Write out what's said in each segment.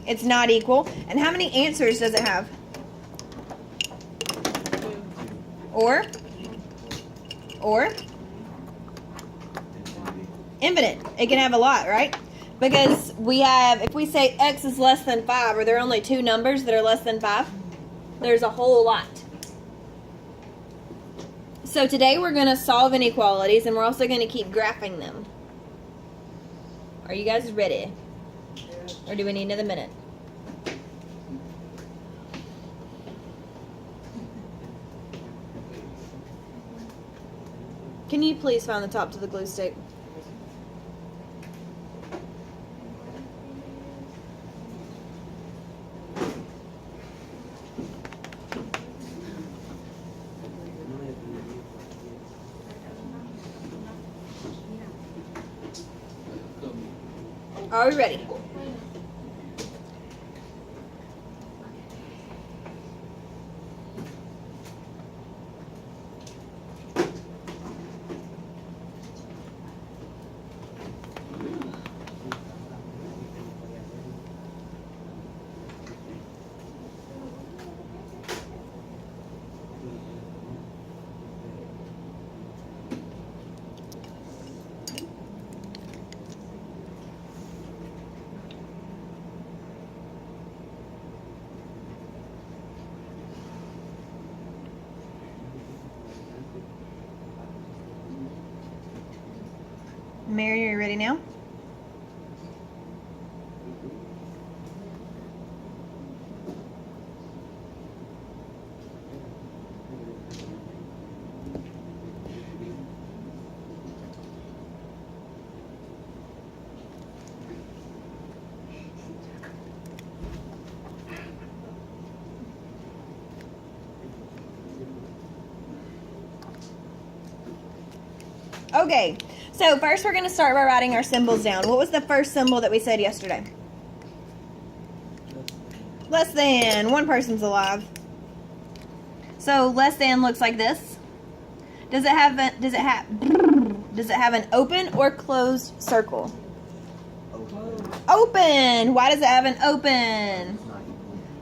It's not equal. And how many answers does it have? Or infinite. It can have a lot, right? Because we have, if we say x is less than 5, or there are only two numbers that are less than 5, there's a whole lot. So today we're going to solve inequalities, and we're also going to keep graphing them. Are you guys ready? Or do we need another minute? Can you please find the top to the glue stick? Are we ready? Mary, are you ready now? Okay, so first we're going to start by writing our symbols down. What was the first symbol that we said yesterday? Less than. One person's alive. So less than looks like this. Does it have an open or closed circle? Open. Why does it have an open?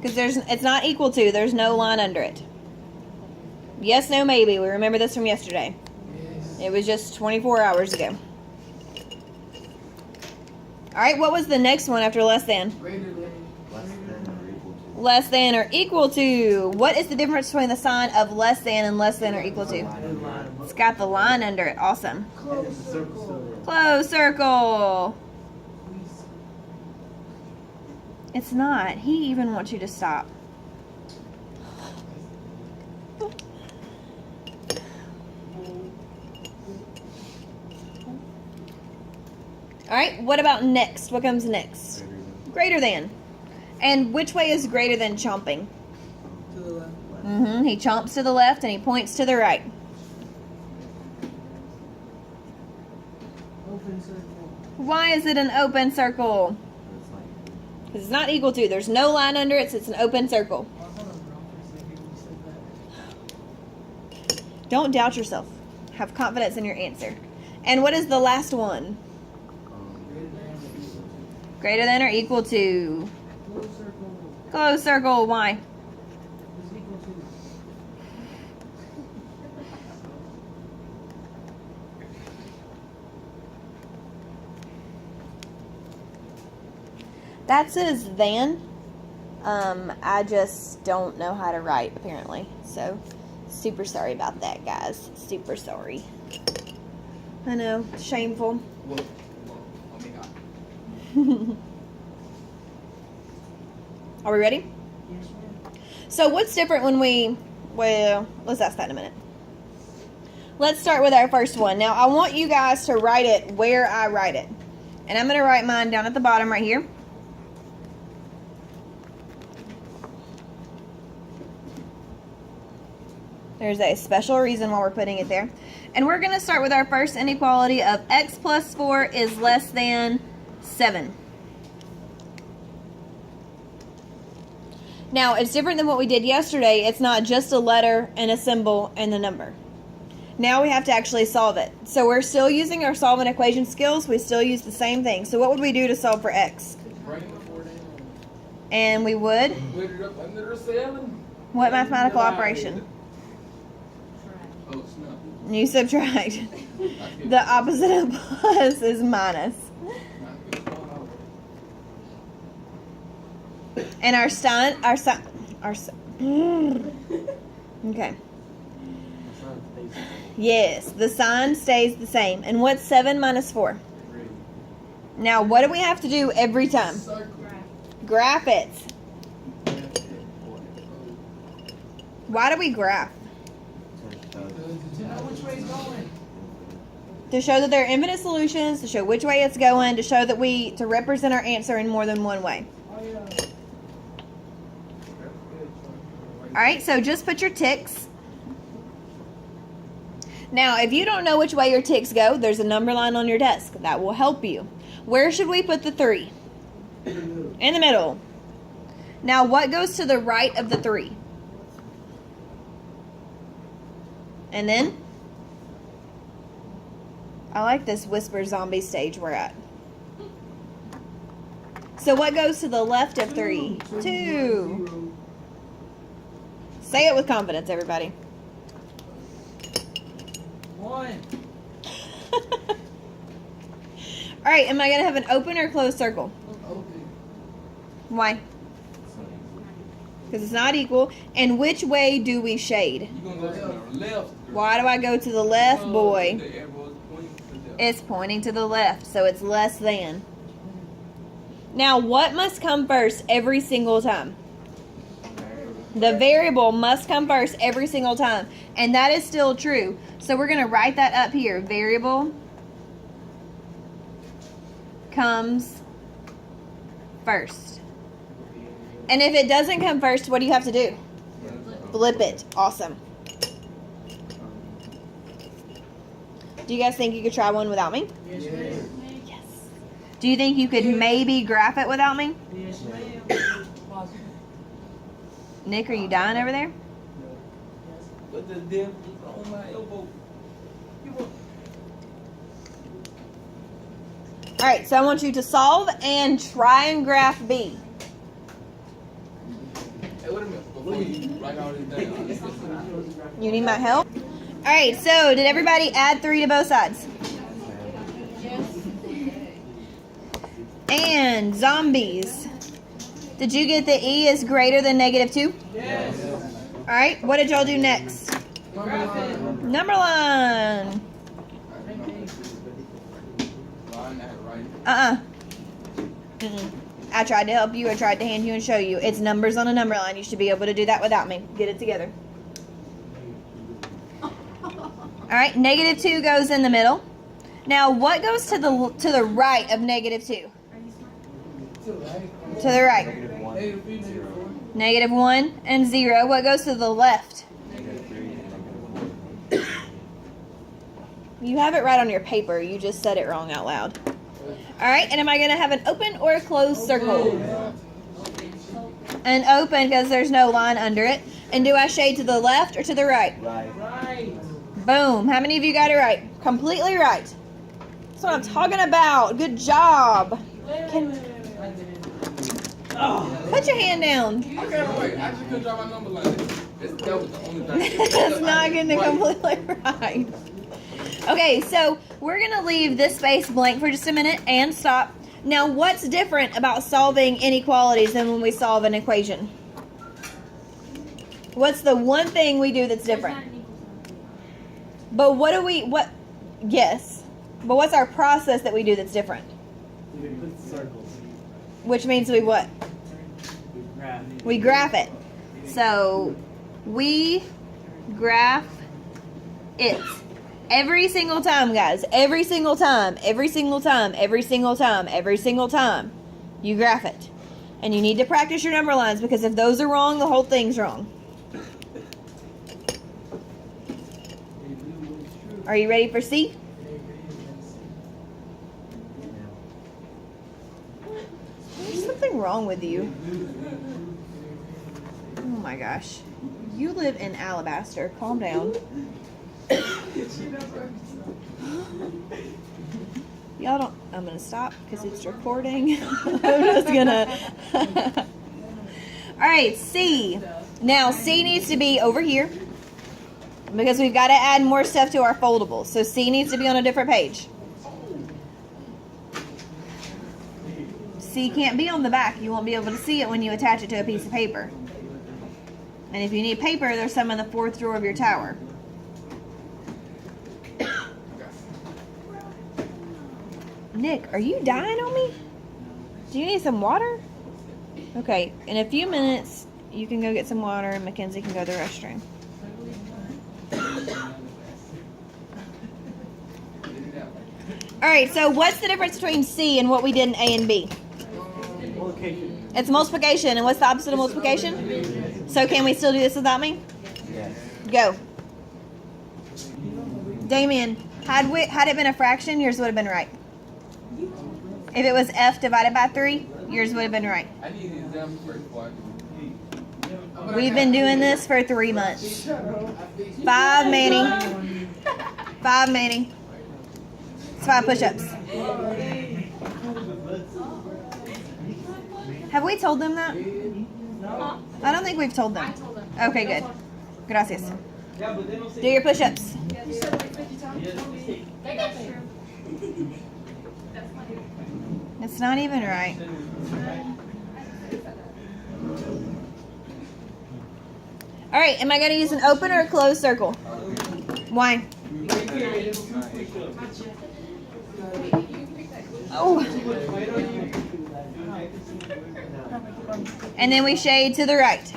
Because it's not equal to. There's no line under it. Yes, no, maybe. We remember this from yesterday. It was just 24 hours ago. Alright, what was the next one after less than? Greater than. Less than or equal to. What is the difference between the sign of less than and less than or equal to? It's got the line under it. Awesome. Close circle. It's not. He even wants you to stop. Alright, what about next? What comes next? Greater than. And which way is greater than chomping? To the left. He chomps to the left and he points to the right. Open circle. Why is it an open circle? Because it's not equal to. There's no line under it, so it's an open circle. I thought I was wrong for a second when you said that. Don't doubt yourself. Have confidence in your answer. And what is the last one? Greater than or equal to. Close circle. Close circle. Why? Is equal to. That says than. I just don't know how to write, apparently. So, super sorry about that, guys. Super sorry. I know. Shameful. Whoa, oh my god. Are we ready? Yes, ma'am. So what's different when we, well, let's ask that in a minute. Let's start with our first one. Now, I want you guys to write it where I write it. And I'm going to write mine down at the bottom right here. There's a special reason why we're putting it there. And we're going to start with our first inequality of x plus 4 is less than 7. Now, it's different than what we did yesterday. It's not just a letter and a symbol and a number. Now we have to actually solve it. So we're still using our solve an equation skills. We still use the same thing. So what would we do to solve for x? Bring the 4 down. And we would? Put it up under the ceiling. What mathematical operation? Oh, it's not. You subtract. Not good. The opposite of plus is minus. Not good. And our sign, okay. Yes, the sign stays the same. And what's 7 minus 4? Now, what do we have to do every time? Circle. Graph it. Why do we graph? To know which way it's going. To show that there are infinite solutions, to show which way it's going, to show that to represent our answer in more than one way. Oh, yeah. All right, so just put your ticks. Now, if you don't know which way your ticks go, there's a number line on your desk. That will help you. Where should we put the 3? In the middle. Now, what goes to the right of the 3? And then? I like this whisper zombie stage we're at. So what goes to the left of 3? 2. Say it with confidence, everybody. 1. All right, am I going to have an open or closed circle? Open. Why? Because it's not equal. And which way do we shade? You're going to go to the left. Why do I go to the left, boy? The arrow's pointing to the left. It's pointing to the left, so it's less than. Now, what must come first every single time? The variable must come first every single time. And that is still true. So we're going to write that up here. Variable comes first. And if it doesn't come first, what do you have to do? Flip it. Awesome. Do you guys think you could try one without me? Yes, ma'am. Yes. Do you think you could maybe graph it without me? Yes, ma'am. Possible. Nick, are you dying over there? Yes. But the devil is on my elbow. All right, so I want you to solve and try and graph B. Hey, wait a minute. Before you write all this down, let's get some. You need my help? All right, so did everybody add 3 to both sides? And zombies. Did you get the E is greater than -2? Yes. All right, what did y'all do next? Number line. Line that right. Mm-mm. I tried to help you. I tried to hand you and show you. It's numbers on a number line. You should be able to do that without me. Get it together. All right, -2 goes in the middle. Now, what goes to the right of -2? To the right. -1 and 0. What goes to the left? You have it right on your paper. You just said it wrong out loud. All right, and am I going to have an open or a closed circle? An open because there's no line under it. And do I shade to the left or to the right? Right. Boom. How many of you got it right? Completely right. That's what I'm talking about. Good job. Put your hand down. Okay, wait. I just couldn't draw my number line. That was the only thing. It's not going to completely right. Okay, so we're going to leave this space blank for just a minute and stop. Now, what's different about solving inequalities than when we solve an equation? What's the one thing we do that's different? But yes. But what's our process that we do that's different? We put circles. Which means we what? Graph. We graph it. So we graph it. Every single time, guys. Every single time. Every single time. Every single time. Every single time. You graph it. And you need to practice your number lines because if those are wrong, the whole thing's wrong. Are you ready for C? There's something wrong with you. Oh my gosh. You live in Alabaster. Calm down. Y'all don't. I'm gonna stop because it's recording. I'm just gonna. All right, C. Now C needs to be over here because we've got to add more stuff to our foldables. So C needs to be on a different page. C can't be on the back. You won't be able to see it when you attach it to a piece of paper. And if you need paper, there's some in the fourth drawer of your tower. Nick, are you dying on me? Do you need some water? Okay, in a few minutes, you can go get some water and Mackenzie can go to the restroom. Alright, so what's the difference between C and what we did in A and B? Multiplication. It's multiplication, and what's the opposite of multiplication? So can we still do this without me? Yes. Go. Damien, had it been a fraction, yours would have been right. If it was F divided by 3, yours would have been right. I need an example first before I do. We've been doing this for 3 months. 5, Manny. 5, Manny. It's 5 push-ups. Have we told them that? I don't think we've told them. Okay, good. Gracias. Do your push-ups. It's not even right. All right, am I going to use an open or a closed circle? Why? Oh. And then we shade to the right.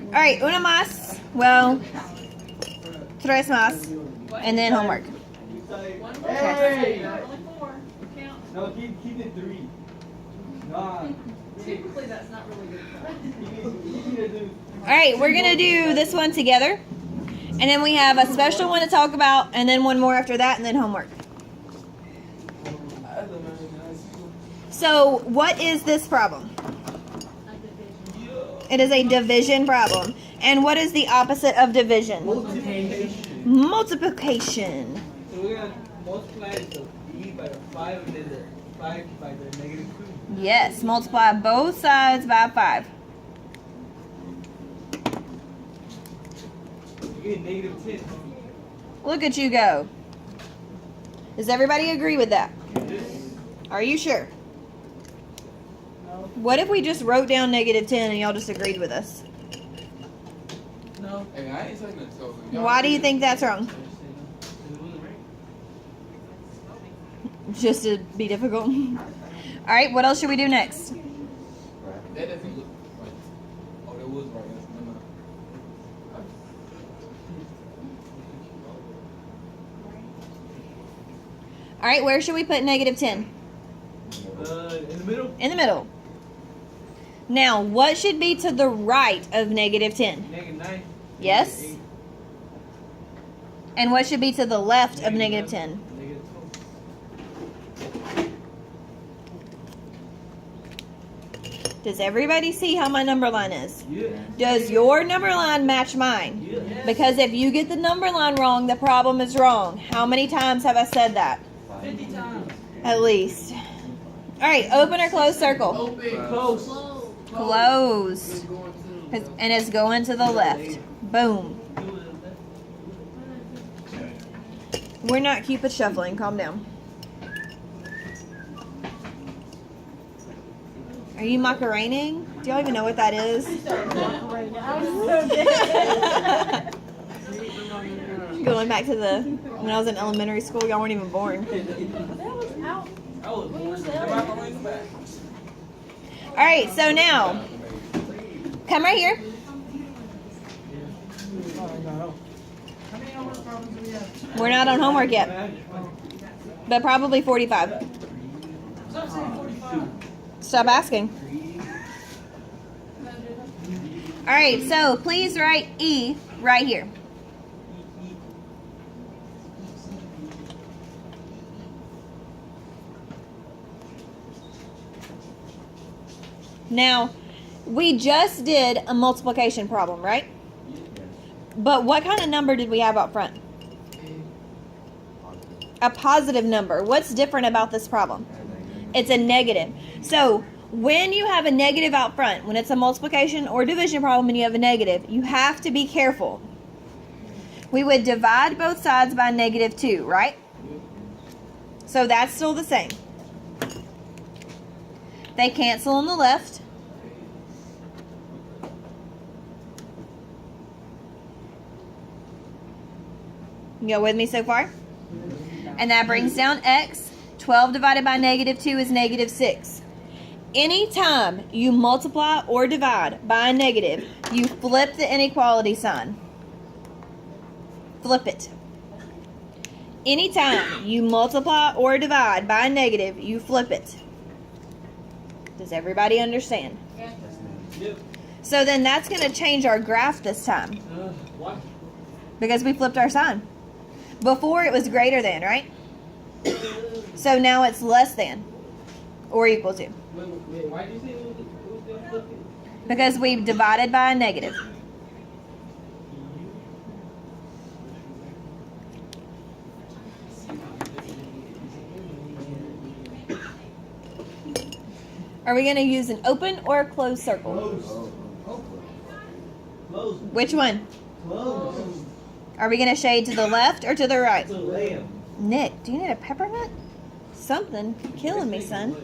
All right, una más. Well, tres más. And then homework. Hey! No, keep it 3. Nah. Typically, that's not really good. All right, we're going to do this one together. And then we have a special one to talk about, and then one more after that, and then homework. So, what is this problem? It is a division problem. And what is the opposite of division? Multiplication. Multiplication. So we're going to multiply the E by the 5 and then the 5 by the negative 2. Yes, multiply both sides by 5. You get negative 10. Look at you go. Does everybody agree with that? Are you sure? What if we just wrote down negative 10 and y'all just agreed with us? No. Hey, I ain't saying that. So Why do you think that's wrong? Just to be difficult. All right, what else should we do next? that doesn't look right. Oh, that was right. That's no, no. All right, where should we put negative 10? In the middle? In the middle. Now, what should be to the right of negative 10? Negative 9. Yes? And what should be to the left of negative 10? Negative 12. Does everybody see how my number line is? Yeah. Does your number line match mine? Yeah. Because if you get the number line wrong, the problem is wrong. How many times have I said that? 50 times. At least. All right, open or close circle? Open. Close. Close. And it's going to the left. Boom. We're not Cupid shuffling. Calm down. Are you macarening? Do y'all even know what that is? Going back to when I was in elementary school, y'all weren't even born. All right, so now, come right here. How many homework problems do we have? We're not on homework yet, but probably 45. Stop saying 45. Stop asking. All right, so please write E right here. Now, we just did a multiplication problem, right? But what kind of number did we have up front? A positive number. What's different about this problem? It's a negative. So when you have a negative out front, when it's a multiplication or division problem and you have a negative, you have to be careful. We would divide both sides by -2, right? So that's still the same. They cancel on the left. You go with me so far? And that brings down x. 12 divided by -2 is -6. Anytime you multiply or divide by a negative, you flip the inequality sign. Flip it. Anytime you multiply or divide by a negative, you flip it. Does everybody understand? Yep. So then that's going to change our graph this time What? because we flipped our sign. Before it was greater than, right? So now it's less than or equal to. Wait, why did you say it was gonna flip it? Because we've divided by a negative. Are we going to use an open or a closed circle? Close. Which one? Close. Are we going to shade to the left or to the right? It's a lamb. Nick, do you need a peppermint? Something killing me, son.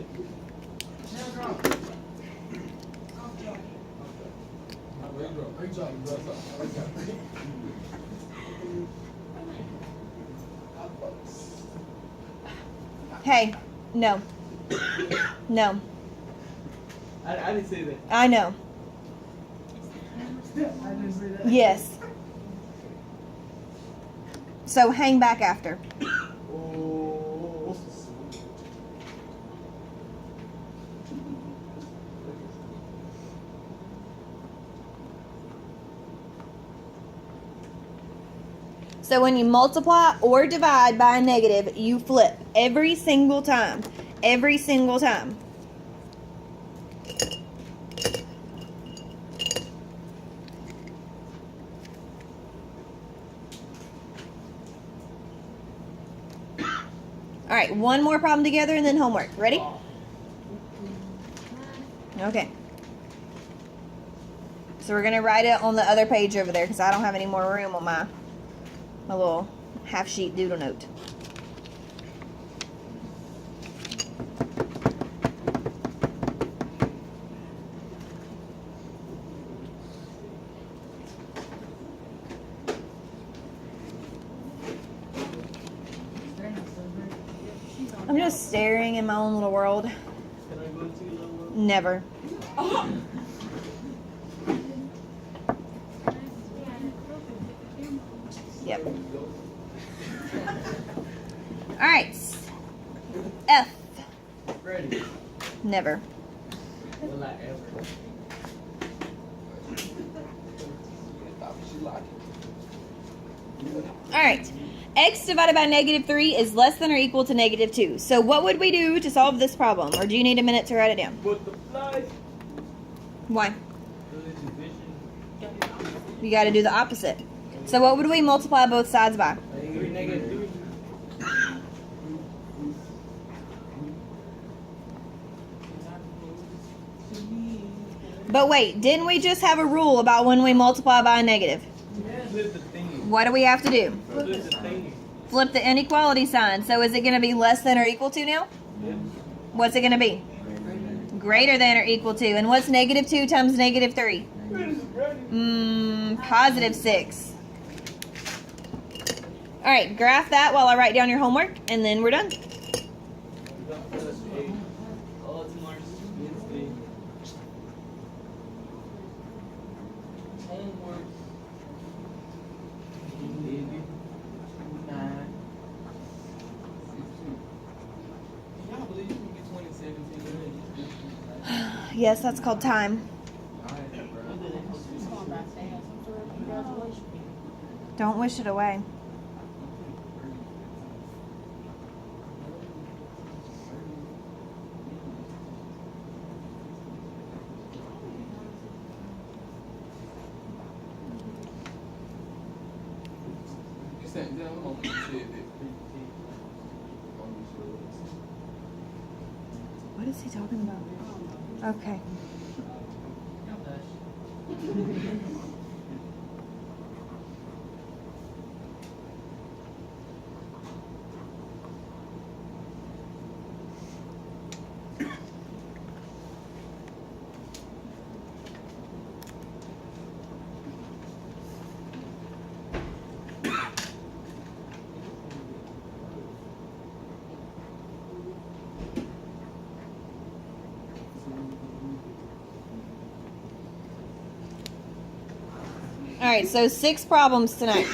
Hey, no. No. I didn't say that. I know. I didn't say that. Yes. So hang back after. Oh. So when you multiply or divide by a negative, you flip every single time. Every single time. All right, one more problem together and then homework. Ready? Okay. So we're going to write it on the other page over there because I don't have any more room on my little half-sheet doodle note. I'm just staring in my own little world. Can I go into your little world? Never. Yep. All right. F. Ready. Never. Will I ever? All right. X divided by -3 is less than or equal to -2. So what would we do to solve this problem? Or do you need a minute to write it down? Multiply. Why? You got to do the opposite. So what would we multiply both sides by? -3. But wait, didn't we just have a rule about when we multiply by a negative? Flip the thingy. What do we have to do? Flip the thingy. Flip the inequality sign. So is it going to be less than or equal to now? Yep. What's it going to be? Greater than or equal to. And what's -2 times -3? +6. All right, graph that while I write down your homework, and then we're done. Oh, tomorrow's Wednesday. Homework. 9. Can y'all believe you can get 2017? Yes, that's called time. Don't wish it away. I'm gonna say it. What is he talking about? Okay. All right, so 6 problems tonight.